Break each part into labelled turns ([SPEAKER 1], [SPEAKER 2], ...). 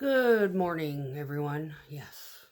[SPEAKER 1] Good morning, everyone. Yes.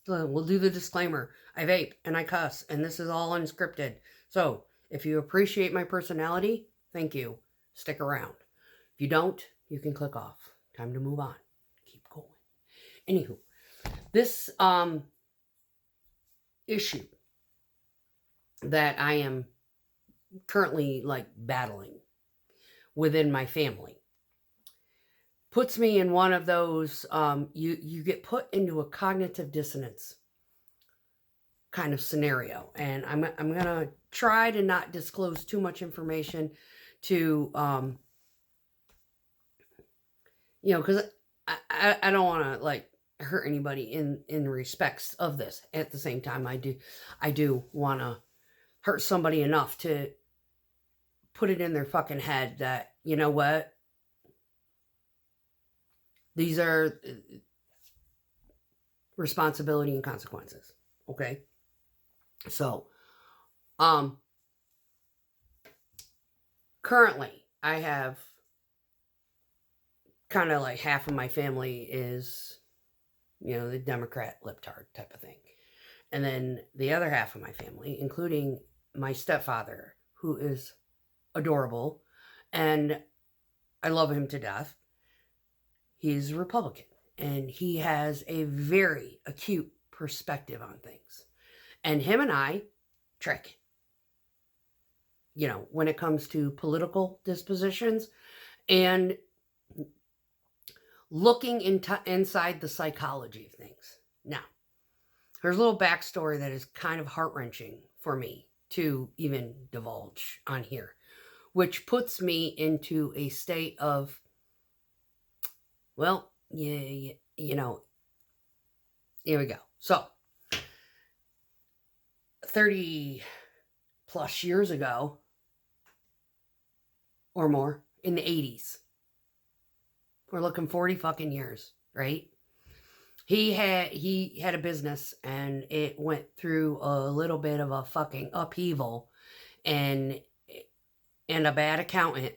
[SPEAKER 1] So we'll do the disclaimer. I vape and I cuss, and this is all unscripted. So if you appreciate my personality, thank you. Stick around. If you don't, you can click off. Time to move on. Keep going. Anywho, this issue that I am currently battling within my family puts me in one of those you get put into a cognitive dissonance kind of scenario, and I'm gonna try to not disclose too much information to because I don't want to hurt anybody in respects of this. At the same time, I do want to hurt somebody enough to put it in their fucking head that, you know what, these are responsibility and consequences. Okay. So, currently I have kind of half of my family is, the Democrat libtard type of thing. And then the other half of my family, including my stepfather, who is adorable and I love him to death, he's a Republican and he has a very acute perspective on things. And him and I trick, when it comes to political dispositions and looking inside the psychology of things. Now, there's a little backstory that is kind of heart-wrenching for me to even divulge on here, which puts me into a state of, well, here we go. So, 30 plus years ago or more, in the 80s, we're looking 40 fucking years, right? He had a business and it went through a little bit of a fucking upheaval and a bad accountant.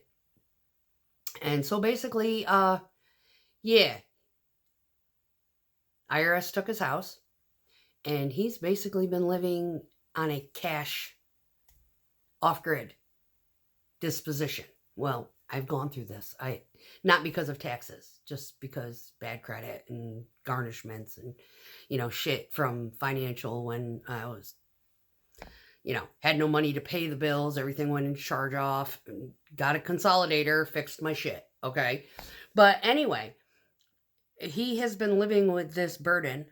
[SPEAKER 1] And so basically, IRS took his house and he's basically been living on a cash off-grid disposition. Well, I've gone through this. Not because of taxes, just because bad credit and garnishments and, shit from financial when I was, had no money to pay the bills. Everything went in charge off. Got a consolidator, fixed my shit. Okay. But anyway, he has been living with this burden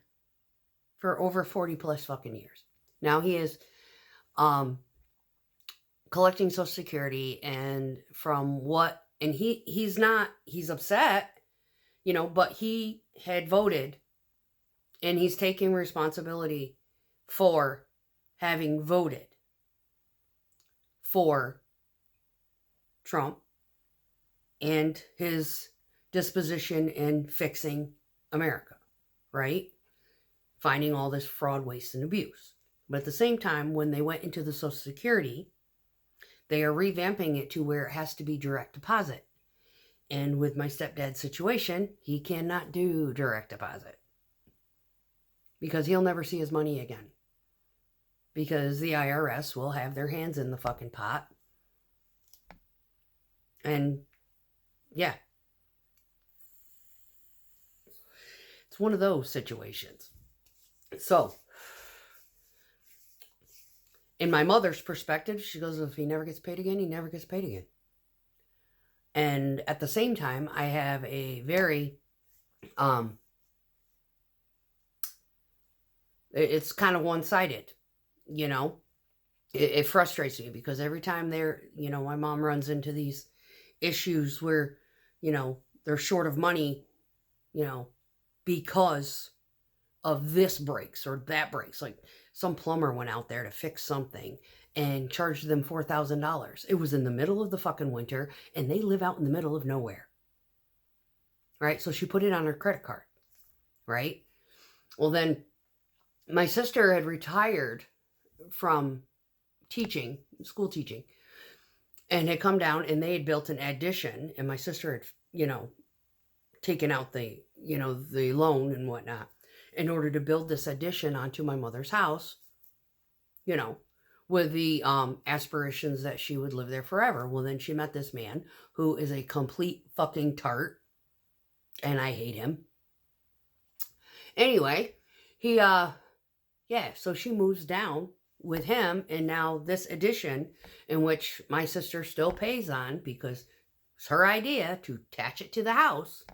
[SPEAKER 1] for over 40 plus fucking years. Now he is collecting Social Security, and he's upset, but he had voted and he's taking responsibility for having voted for Trump and his disposition in fixing America, right? Finding all this fraud, waste, and abuse. But at the same time, when they went into the Social Security, they are revamping it to where it has to be direct deposit. And with my stepdad's situation, he cannot do direct deposit because he'll never see his money again. Because the IRS will have their hands in the fucking pot. And yeah, it's one of those situations. So, in my mother's perspective, she goes, if he never gets paid again, he never gets paid again. And at the same time, I have a very, it's kind of one-sided, It frustrates me because every time my mom runs into these issues where, they're short of money, because of this breaks or that breaks. Like some plumber went out there to fix something and charged them $4,000. It was in the middle of the fucking winter and they live out in the middle of nowhere. Right? So she put it on her credit card. Right? Well, then my sister had retired from school teaching, and had come down and they had built an addition, and my sister had, taken out the, the loan and whatnot, in order to build this addition onto my mother's house, with the aspirations that she would live there forever. Well, then she met this man who is a complete fucking tart, and I hate him. Anyway, so she moves down with him, and now this addition, in which my sister still pays on because it's her idea to attach it to the house.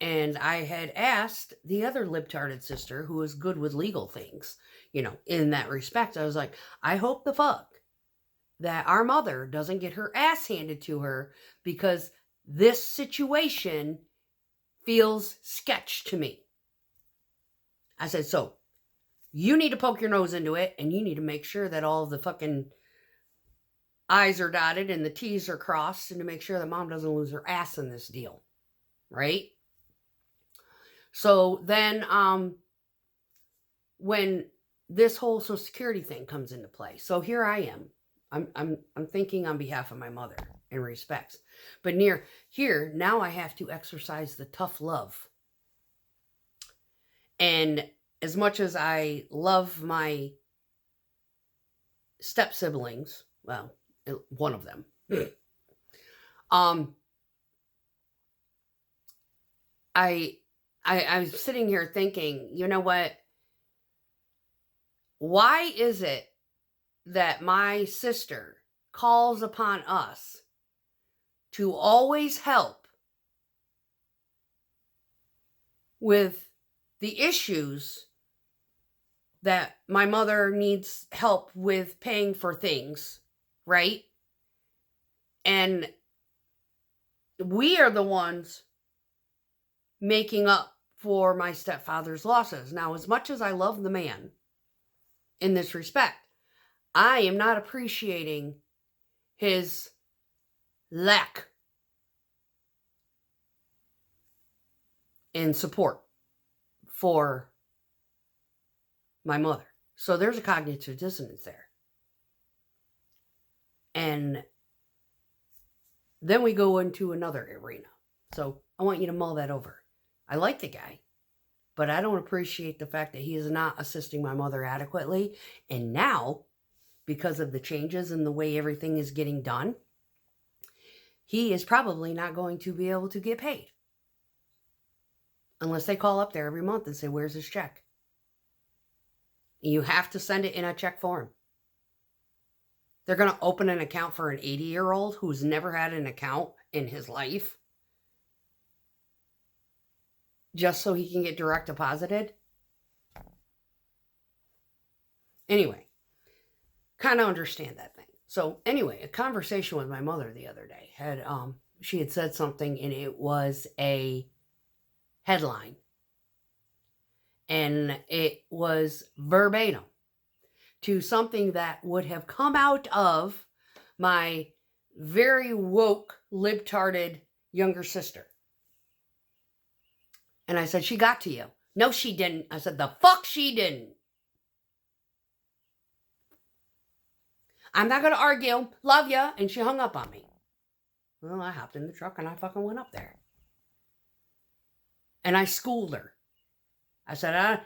[SPEAKER 1] And I had asked the other libtarded sister, who is good with legal things, in that respect. I was like, I hope the fuck that our mother doesn't get her ass handed to her, because this situation feels sketch to me. I said, so you need to poke your nose into it, and you need to make sure that all the fucking I's are dotted and the T's are crossed, and to make sure that mom doesn't lose her ass in this deal. Right? So then, when this whole Social Security thing comes into play, so here I am. I'm thinking on behalf of my mother in respects. But near here, now I have to exercise the tough love. And as much as I love my step siblings, well, one of them, I was sitting here thinking, you know what? Why is it that my sister calls upon us to always help with the issues that my mother needs help with paying for things, right? And we are the ones making up for my stepfather's losses. Now, as much as I love the man in this respect, I am not appreciating his lack in support for my mother. So there's a cognitive dissonance there. And then we go into another arena. So I want you to mull that over. I like the guy, but I don't appreciate the fact that he is not assisting my mother adequately. And now, because of the changes in the way everything is getting done, he is probably not going to be able to get paid. Unless they call up there every month and say, where's his check? You have to send it in a check form. They're going to open an account for an 80-year-old who's never had an account in his life, just so he can get direct deposited. Anyway, kind of understand that thing. So anyway, a conversation with my mother the other day she had said something, and it was a headline, and it was verbatim to something that would have come out of my very woke, libtarded younger sister. And I said, she got to you. No, she didn't. I said, the fuck she didn't. I'm not going to argue. Love ya. And she hung up on me. Well, I hopped in the truck and I fucking went up there. And I schooled her. I said,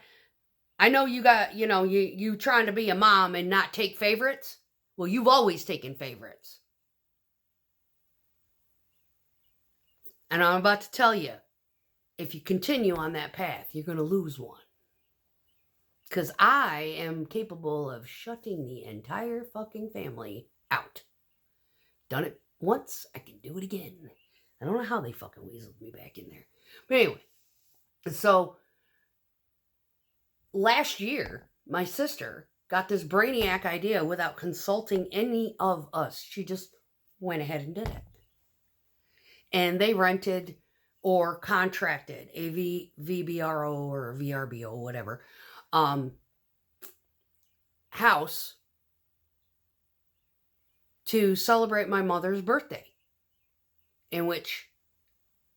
[SPEAKER 1] I know you got, you trying to be a mom and not take favorites. Well, you've always taken favorites. And I'm about to tell you, if you continue on that path, you're going to lose one. Because I am capable of shutting the entire fucking family out. Done it once, I can do it again. I don't know how they fucking weaseled me back in there. But anyway, so last year, my sister got this brainiac idea without consulting any of us. She just went ahead and did it. And they rented or contracted a VBRO or VRBO, whatever, house to celebrate my mother's birthday, in which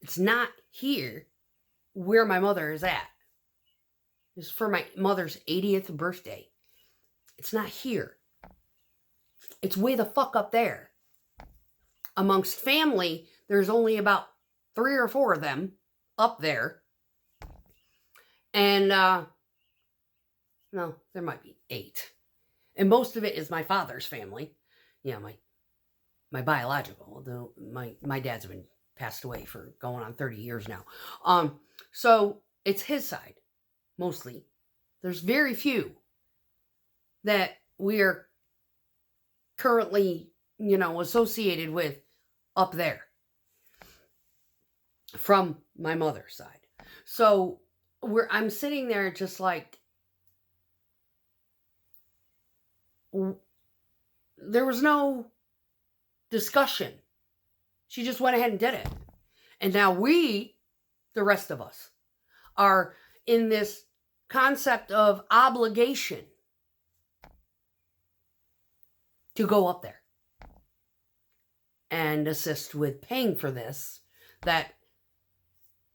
[SPEAKER 1] it's not here where my mother is at. It's for my mother's 80th birthday. It's not here. It's way the fuck up there. Amongst family, there's only about 3 or 4 of them up there. And, no, there might be 8. And most of it is my father's family. You know, my biological, although my dad's been passed away for going on 30 years now. So it's his side, mostly. There's very few that we are currently, associated with up there from my mother's side. So I'm sitting there just like, there was no discussion. She just went ahead and did it. And now we, the rest of us, are in this concept of obligation to go up there and assist with paying for this, that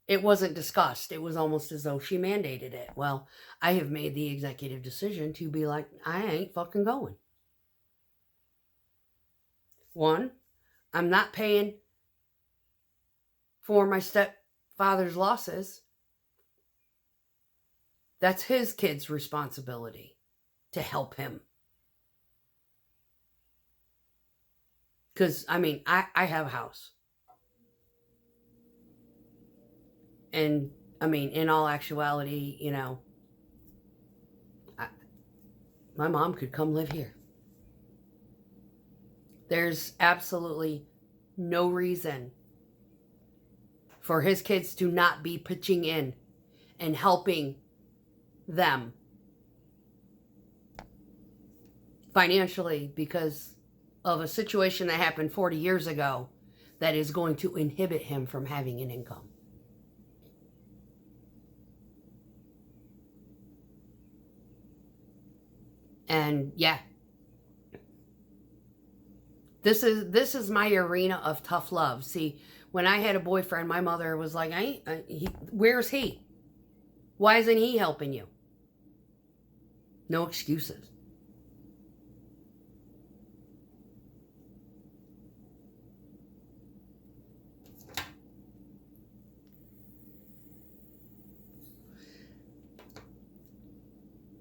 [SPEAKER 1] it wasn't discussed. It was almost as though she mandated it. Well, I have made the executive decision to be like, I ain't fucking going. One, I'm not paying for my stepfather's losses. That's his kid's responsibility to help him. Because, I have a house. And, in all actuality, my mom could come live here. There's absolutely no reason for his kids to not be pitching in and helping them financially because of a situation that happened 40 years ago that is going to inhibit him from having an income. And yeah, this is my arena of tough love. See, when I had a boyfriend, my mother was like, where's he? Why isn't he helping you? No excuses.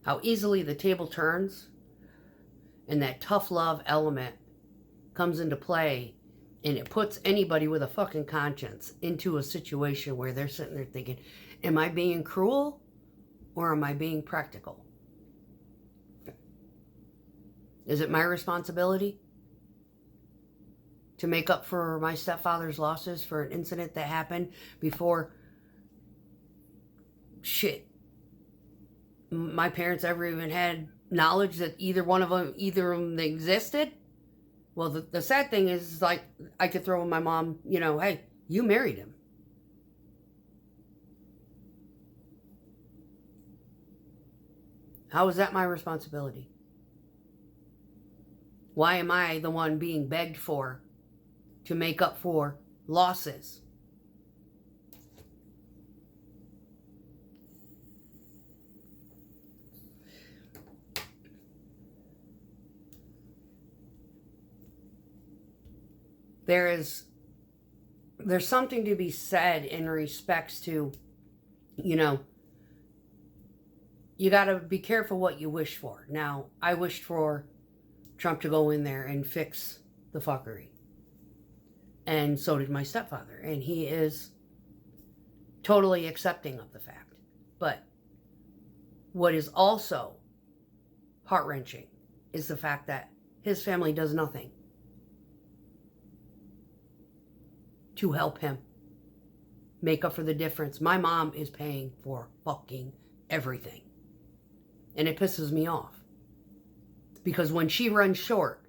[SPEAKER 1] How easily the table turns and that tough love element comes into play, and it puts anybody with a fucking conscience into a situation where they're sitting there thinking, am I being cruel or am I being practical? Is it my responsibility to make up for my stepfather's losses for an incident that happened before my parents ever even had knowledge that either of them existed? Well, the sad thing is, like, I could throw in my mom, hey, you married him. How is that my responsibility? Why am I the one being begged for to make up for losses? There's something to be said in respects to, you got to be careful what you wish for. Now, I wished for Trump to go in there and fix the fuckery. And so did my stepfather. And he is totally accepting of the fact. But what is also heart-wrenching is the fact that his family does nothing to help him make up for the difference. My mom is paying for fucking everything. And it pisses me off. Because when she runs short,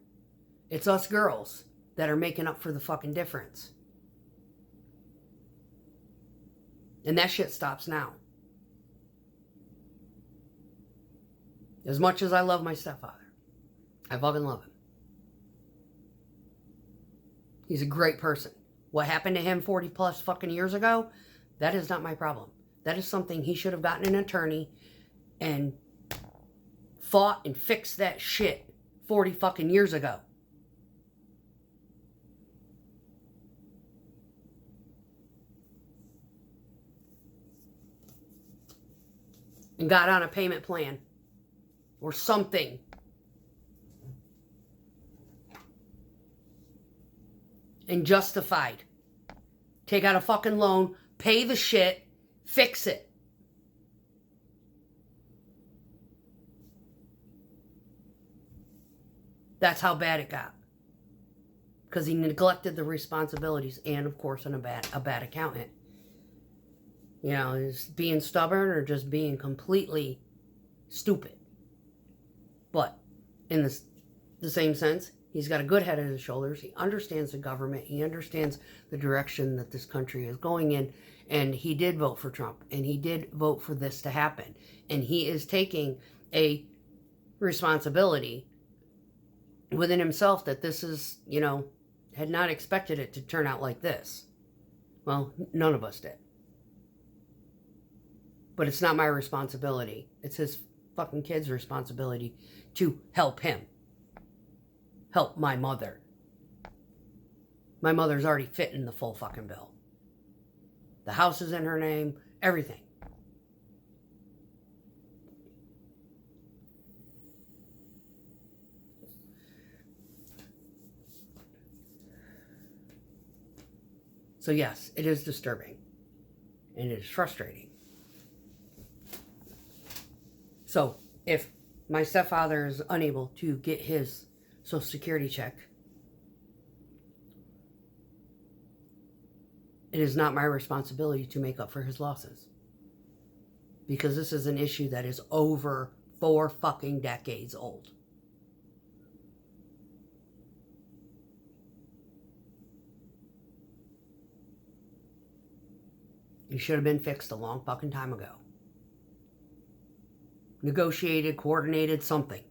[SPEAKER 1] it's us girls that are making up for the fucking difference. And that shit stops now. As much as I love my stepfather, I fucking love him. He's a great person. What happened to him 40 plus fucking years ago, that is not my problem. That is something he should have gotten an attorney and fought and fixed that shit 40 fucking years ago. and got on a payment plan or something. And justified. Take out a fucking loan, pay the shit, fix it. That's how bad it got. Because he neglected the responsibilities and, of course, a bad accountant. You know, is being stubborn or just being completely stupid. But in the same sense, he's got a good head on his shoulders. He understands the government. He understands the direction that this country is going in. And he did vote for Trump. And he did vote for this to happen. And he is taking a responsibility within himself that this is, you know, had not expected it to turn out like this. Well, none of us did. But it's not my responsibility. It's his fucking kid's responsibility to help him. Help my mother. My mother's already fitting the full fucking bill. The house is in her name. Everything. So yes, it is disturbing. And it is frustrating. So if my stepfather is unable to get his Social Security check, it is not my responsibility to make up for his losses. Because this is an issue that is over 4 fucking decades old. It should have been fixed a long fucking time ago. Negotiated, coordinated, something.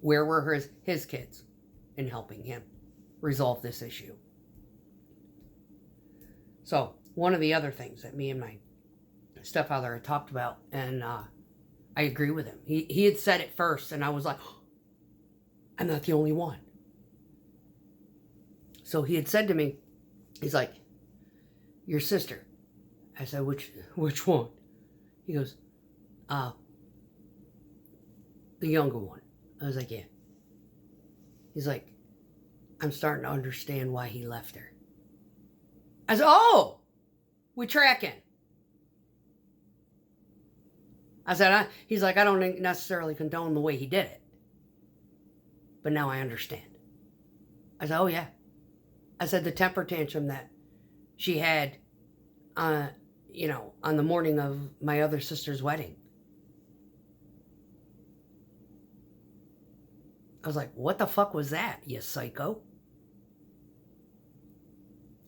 [SPEAKER 1] Where were his kids in helping him resolve this issue? So, one of the other things that me and my stepfather had talked about, and I agree with him. He had said it first, and I was like, oh, I'm not the only one. So he had said to me, he's like, your sister. I said, which one? He goes, the younger one. I was like, yeah. He's like, I'm starting to understand why he left her. I said, oh, we tracking. I said, he's like, I don't necessarily condone the way he did it. But now I understand. I said, oh yeah. I said, the temper tantrum that she had, on the morning of my other sister's wedding. I was like, what the fuck was that, you psycho?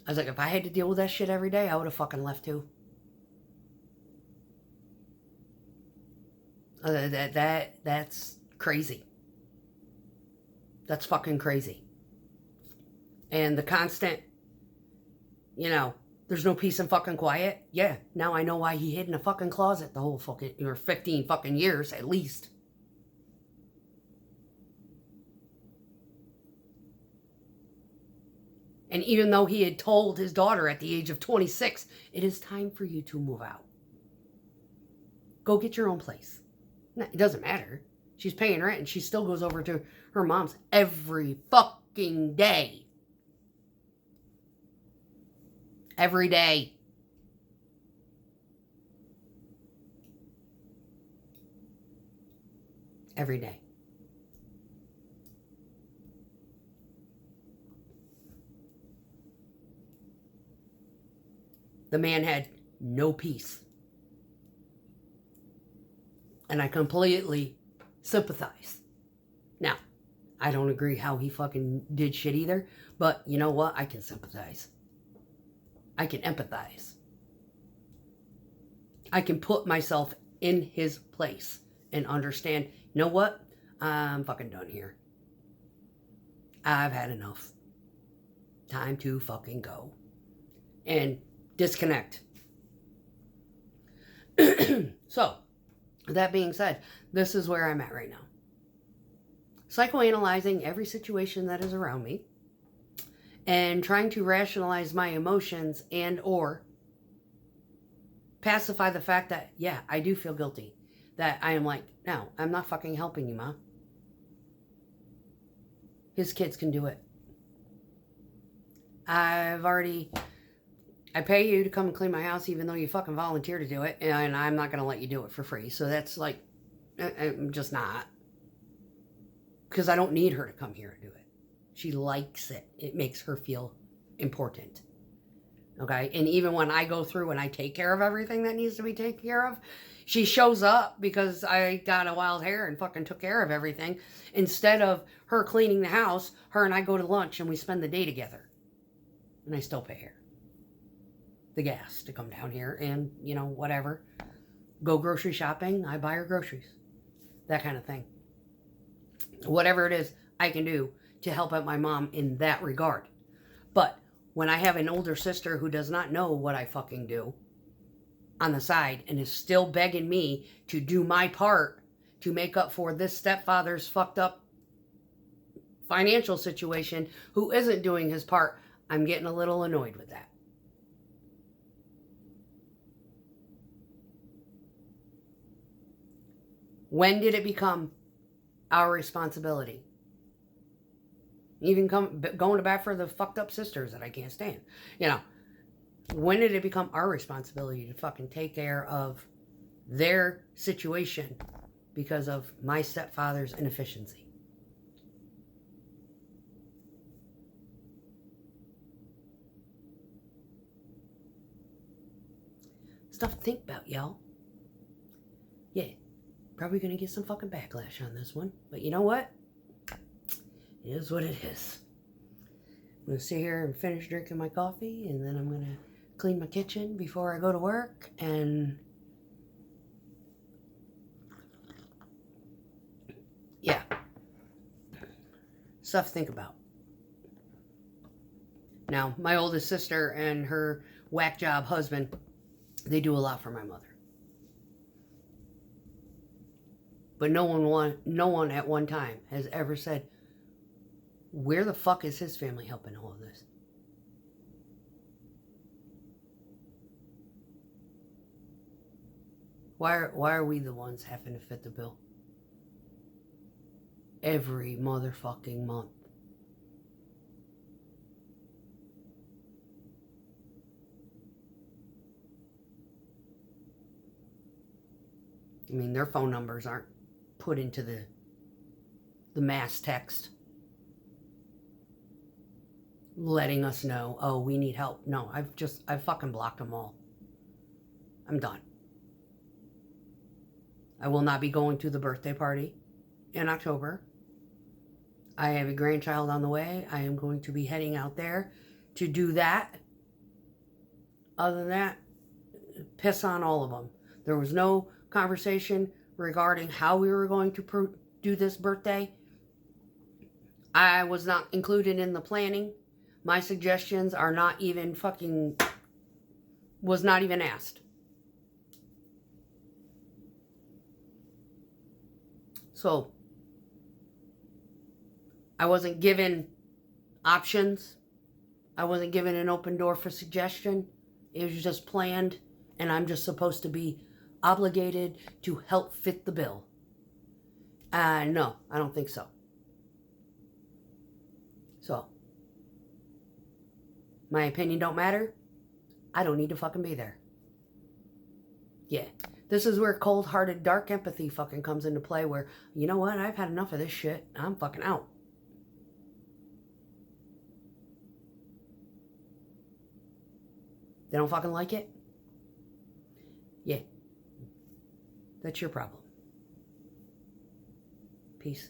[SPEAKER 1] I was like, if I had to deal with that shit every day, I would have fucking left too. That's crazy. That's fucking crazy. And the constant, there's no peace and fucking quiet. Yeah, now I know why he hid in a fucking closet the whole fucking, 15 fucking years at least. And even though he had told his daughter at the age of 26, it is time for you to move out. Go get your own place. It doesn't matter. She's paying rent and she still goes over to her mom's every fucking day. Every day. Every day. The man had no peace. And I completely sympathize. Now, I don't agree how he fucking did shit either, but you know what? I can sympathize. I can empathize. I can put myself in his place and understand, you know what? I'm fucking done here. I've had enough. Time to fucking go. And disconnect. So, that being said, this is where I'm at right now. Psychoanalyzing every situation that is around me and trying to rationalize my emotions and or pacify the fact that, yeah, I do feel guilty. That I am like, no, I'm not fucking helping you, Ma. His kids can do it. I pay you to come and clean my house even though you fucking volunteer to do it, and I'm not going to let you do it for free. So that's like, I'm just not. Because I don't need her to come here and do it. She likes it. It makes her feel important. Okay? And even when I go through and I take care of everything that needs to be taken care of, she shows up because I got a wild hair and fucking took care of everything. Instead of her cleaning the house, her and I go to lunch and we spend the day together. And I still pay her the gas to come down here and, you know, whatever. Go grocery shopping, I buy her groceries. That kind of thing. Whatever it is I can do to help out my mom in that regard. But when I have an older sister who does not know what I fucking do on the side and is still begging me to do my part to make up for this stepfather's fucked up financial situation who isn't doing his part, I'm getting a little annoyed with that. When did it become our responsibility? Even going to bat for the fucked up sisters that I can't stand. You know, when did it become our responsibility to fucking take care of their situation because of my stepfather's inefficiency? Stuff to think about, y'all. Yeah, probably gonna get some fucking backlash on this one. But you know what? It is what it is. I'm gonna sit here and finish drinking my coffee, and then I'm gonna clean my kitchen before I go to work, and yeah, stuff to think about. Now, my oldest sister and her whack job husband, they do a lot for my mother. But no one at one time has ever said, where the fuck is his family helping all of this? Why are we the ones having to fit the bill? Every motherfucking month. I mean, their phone numbers aren't put into the mass text letting us know, oh, we need help. No, I've fucking blocked them all. I'm done. I will not be going to the birthday party in October. I have a grandchild on the way. I am going to be heading out there to do that. Other than that, piss on all of them. There was no conversation regarding how we were going to do this birthday. I was not included in the planning. My suggestions are not even was not even asked. So, I wasn't given options. I wasn't given an open door for suggestion. It was just planned, and I'm just supposed to be obligated to help fit the bill. No, I don't think so. So, my opinion don't matter. I don't need to fucking be there. Yeah. This is where cold-hearted, dark empathy fucking comes into play where, you know what, I've had enough of this shit. I'm fucking out. They don't fucking like it? Yeah. That's your problem. Peace.